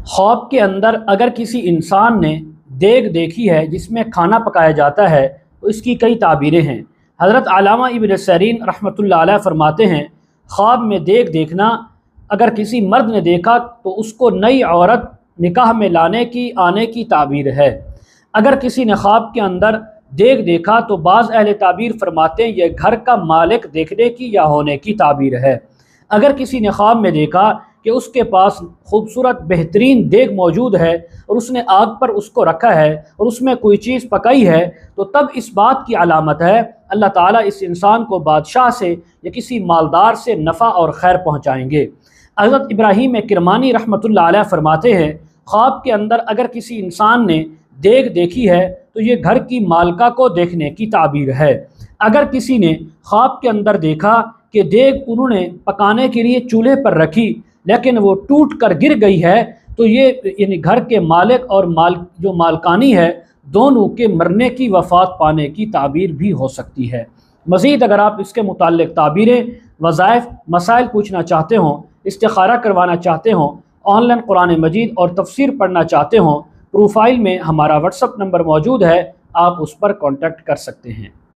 خواب کے اندر اگر کسی انسان نے دیگ دیکھی ہے جس میں کھانا پکایا جاتا ہے تو اس کی کئی تعبیریں ہیں۔ حضرت علامہ ابن سیرین رحمۃ اللہ علیہ فرماتے ہیں، خواب میں دیگ دیکھنا اگر کسی مرد نے دیکھا تو اس کو نئی عورت نکاح میں آنے کی تعبیر ہے۔ اگر کسی نے خواب کے اندر دیگ دیکھا تو بعض اہل تعبیر فرماتے ہیں یہ گھر کا مالک دیکھنے کی یا ہونے کی تعبیر ہے۔ اگر کسی نے خواب میں دیکھا کہ اس کے پاس خوبصورت بہترین دیگ موجود ہے اور اس نے آگ پر اس کو رکھا ہے اور اس میں کوئی چیز پکائی ہے تو تب اس بات کی علامت ہے اللہ تعالیٰ اس انسان کو بادشاہ سے یا کسی مالدار سے نفع اور خیر پہنچائیں گے۔ حضرت ابراہیم کرمانی رحمۃ اللہ علیہ فرماتے ہیں، خواب کے اندر اگر کسی انسان نے دیگ دیکھی ہے تو یہ گھر کی مالکہ کو دیکھنے کی تعبیر ہے۔ اگر کسی نے خواب کے اندر دیکھا کہ دیگ انہوں نے پکانے کے لیے چولہے پر رکھی لیکن وہ ٹوٹ کر گر گئی ہے تو یہ یعنی گھر کے مالک اور جو مالکانی ہے دونوں کے مرنے کی وفات پانے کی تعبیر بھی ہو سکتی ہے۔ مزید اگر آپ اس کے متعلق تعبیریں، وظائف، مسائل پوچھنا چاہتے ہوں، استخارہ کروانا چاہتے ہوں، آن لائن قرآن مجید اور تفسیر پڑھنا چاہتے ہوں، پروفائل میں ہمارا واٹس ایپ نمبر موجود ہے، آپ اس پر کانٹیکٹ کر سکتے ہیں۔